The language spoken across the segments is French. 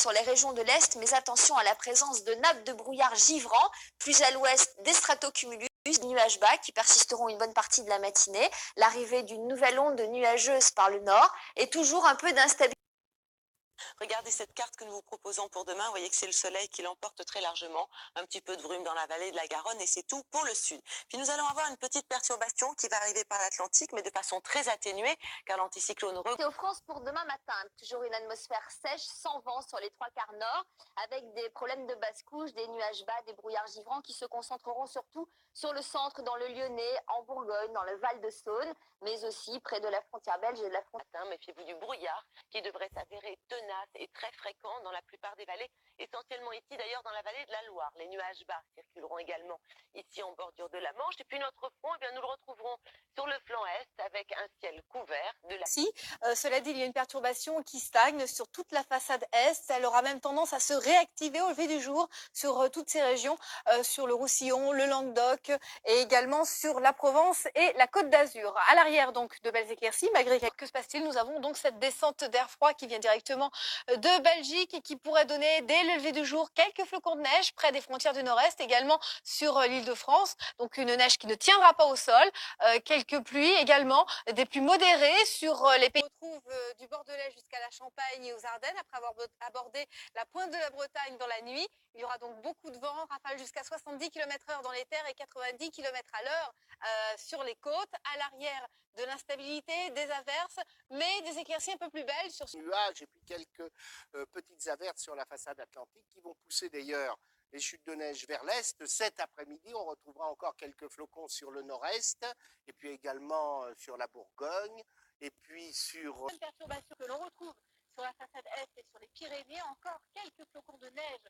sur les régions de l'Est, mais attention à la présence de nappes de brouillard givrant, plus à l'ouest des stratocumulus, des nuages bas qui persisteront une bonne partie de la matinée, l'arrivée d'une nouvelle onde nuageuse par le nord et toujours un peu d'instabilité. Regardez cette carte que nous vous proposons pour demain. Vous voyez que c'est le soleil qui l'emporte très largement. Un petit peu de brume dans la vallée de la Garonne et c'est tout pour le sud. Puis nous allons avoir une petite perturbation qui va arriver par l'Atlantique, mais de façon très atténuée, car l'anticyclone Météo France pour demain matin, toujours une atmosphère sèche, sans vent sur les trois quarts nord, avec des problèmes de basse couche, des nuages bas, des brouillards givrants qui se concentreront surtout sur le centre, dans le Lyonnais, en Bourgogne, dans le Val-de-Saône, mais aussi près de la frontière belge et de la frontière. Méfiez-vous du brouillard qui devrait s'avérer tenace et très fréquent dans la plupart des vallées, essentiellement ici d'ailleurs dans la vallée de la Loire. Les nuages bas circuleront également ici en bordure de la Manche. Et puis notre front, eh bien, nous le retrouverons sur le flanc est avec un ciel couvert de la... Cela dit, il y a une perturbation qui stagne sur toute la façade est. Elle aura même tendance à se réactiver au lever du jour sur toutes ces régions, sur le Roussillon, le Languedoc et également sur la Provence et la Côte d'Azur. À l'arrière, donc, de belles éclaircies, malgré que se passe-t-il? Nous avons donc cette descente d'air froid qui vient directement de Belgique et qui pourrait donner dès le lever du jour quelques flocons de neige près des frontières du nord-est, également sur l'île de France. Donc une neige qui ne tiendra pas au sol, quelques pluies également, des pluies modérées sur les pays. On retrouve du Bordelais jusqu'à la Champagne et aux Ardennes après avoir abordé la pointe de la Bretagne dans la nuit. Il y aura donc beaucoup de vent, rafales jusqu'à 70 km/h dans les terres et 90 km/h sur les côtes. À l'arrière, de l'instabilité, des averses, mais des éclaircies un peu plus belles sur ce nuages et puis quelques petites averses sur la façade atlantique qui vont pousser d'ailleurs les chutes de neige vers l'est. Cet après-midi, on retrouvera encore quelques flocons sur le nord-est et puis également sur la Bourgogne et puis sur... Une perturbation que l'on retrouve sur la façade est et sur les Pyrénées, encore quelques flocons de neige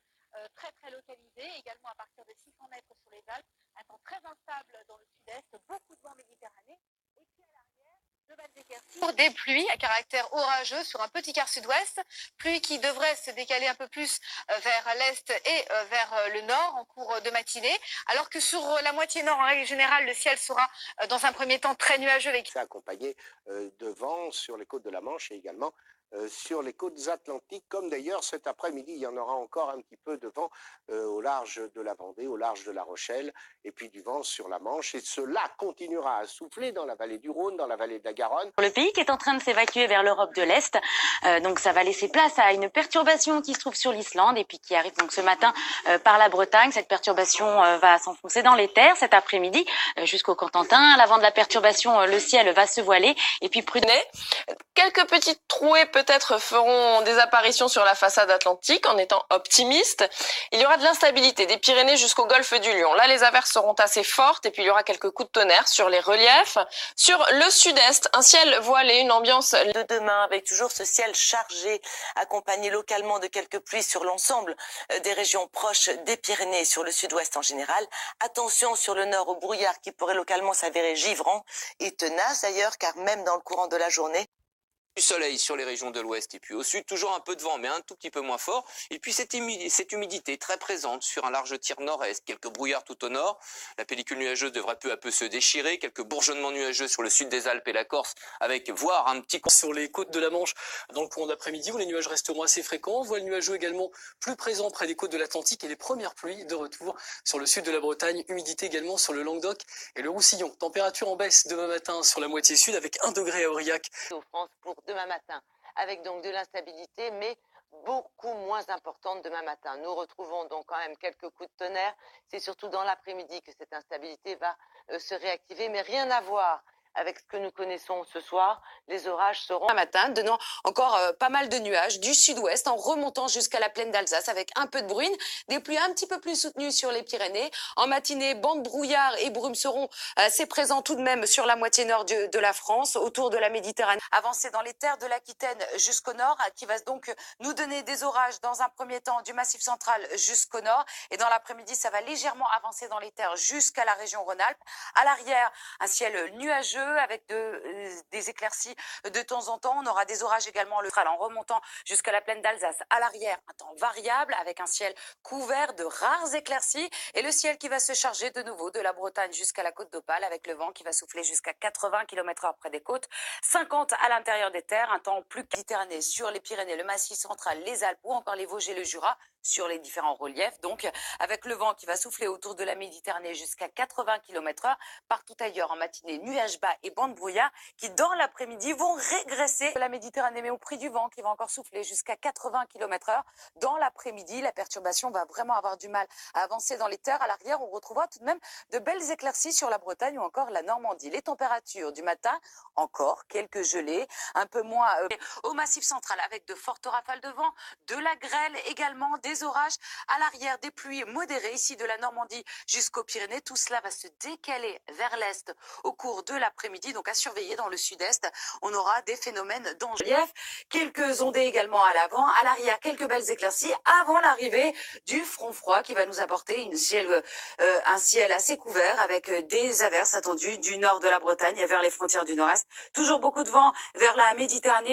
très localisés, également à partir de 600 mètres sur les Alpes, un temps très instable dans le sud-est, beaucoup de vent méditerranéen. Et puis à l'arrière, de belles éclaircies. Pour des pluies à caractère orageux sur un petit quart sud-ouest, pluies qui devraient se décaler un peu plus vers l'est et vers le nord en cours de matinée, alors que sur la moitié nord, en règle générale, le ciel sera dans un premier temps très nuageux. C'est accompagné de vent sur les côtes de la Manche et également sur les côtes atlantiques, comme d'ailleurs cet après-midi, il y en aura encore un petit peu de vent au large de la Vendée, au large de La Rochelle, et puis du vent sur la Manche. Et cela continuera à souffler dans la vallée du Rhône, dans la vallée de la Garonne. Le pays qui est en train de s'évacuer vers l'Europe de l'Est, donc ça va laisser place à une perturbation qui se trouve sur l'Islande et puis qui arrive donc ce matin par la Bretagne. Cette perturbation va s'enfoncer dans les terres cet après-midi jusqu'au Cotentin. À l'avant de la perturbation, le ciel va se voiler et puis prudent. Quelques petites trouées peut-être feront des apparitions sur la façade atlantique en étant optimistes. Il y aura de l'instabilité des Pyrénées jusqu'au golfe du Lion. Là, les averses seront assez fortes et puis il y aura quelques coups de tonnerre sur les reliefs. Sur le sud-est, un ciel voilé, une ambiance de demain avec toujours ce ciel chargé, accompagné localement de quelques pluies sur l'ensemble des régions proches des Pyrénées et sur le sud-ouest en général. Attention sur le nord au brouillard qui pourrait localement s'avérer givrant et tenace d'ailleurs, car même dans le courant de la journée, du soleil sur les régions de l'ouest et puis au sud, toujours un peu de vent, mais un tout petit peu moins fort. Et puis cette humidité très présente sur un large tiers nord-est, quelques brouillards tout au nord. La pellicule nuageuse devrait peu à peu se déchirer, quelques bourgeonnements nuageux sur le sud des Alpes et la Corse, avec voire un petit... Sur les côtes de la Manche, dans le courant de l'après-midi, où les nuages resteront assez fréquents, voile nuageux également plus présent près des côtes de l'Atlantique et les premières pluies de retour sur le sud de la Bretagne, humidité également sur le Languedoc et le Roussillon. Température en baisse demain matin sur la moitié sud avec 1 degré à Aurillac. France pour demain matin, avec donc de l'instabilité, mais beaucoup moins importante demain matin. Nous retrouvons donc quand même quelques coups de tonnerre. C'est surtout dans l'après-midi que cette instabilité va se réactiver, mais rien à voir avec ce que nous connaissons ce soir. Les orages seront un matin, donnant encore pas mal de nuages du sud-ouest en remontant jusqu'à la plaine d'Alsace avec un peu de bruine, des pluies un petit peu plus soutenues sur les Pyrénées. En matinée, bancs de brouillard et brumes seront assez présents tout de même sur la moitié nord de la France, autour de la Méditerranée. Avancer dans les terres de l'Aquitaine jusqu'au nord, qui va donc nous donner des orages dans un premier temps du Massif central jusqu'au nord. Et dans l'après-midi, ça va légèrement avancer dans les terres jusqu'à la région Rhône-Alpes. À l'arrière, un ciel nuageux bleu avec des éclaircies de temps en temps. On aura des orages également en remontant jusqu'à la plaine d'Alsace. À l'arrière, un temps variable avec un ciel couvert de rares éclaircies et le ciel qui va se charger de nouveau de la Bretagne jusqu'à la côte d'Opale avec le vent qui va souffler jusqu'à 80 km/h près des côtes, 50 à l'intérieur des terres, un temps plus méditerranéen sur les Pyrénées, le Massif central, les Alpes ou encore les Vosges et le Jura sur les différents reliefs, donc avec le vent qui va souffler autour de la Méditerranée jusqu'à 80 km/h. Partout ailleurs en matinée, nuages bas et bancs de brouillard qui dans l'après-midi vont régresser de la Méditerranée, mais au prix du vent qui va encore souffler jusqu'à 80 km/h. Dans l'après-midi, la perturbation va vraiment avoir du mal à avancer dans les terres. À l'arrière, on retrouvera tout de même de belles éclaircies sur la Bretagne ou encore la Normandie. Les températures du matin, encore quelques gelées, un peu moins au Massif central avec de fortes rafales de vent, de la grêle également, des orages à l'arrière, des pluies modérées ici de la Normandie jusqu'aux Pyrénées. Tout cela va se décaler vers l'est au cours de l'après-midi, donc à surveiller dans le sud-est. On aura des phénomènes dangereux. Quelques ondées également à l'avant, à l'arrière, quelques belles éclaircies avant l'arrivée du front froid qui va nous apporter un ciel assez couvert avec des averses attendues du nord de la Bretagne et vers les frontières du nord-est. Toujours beaucoup de vent vers la Méditerranée.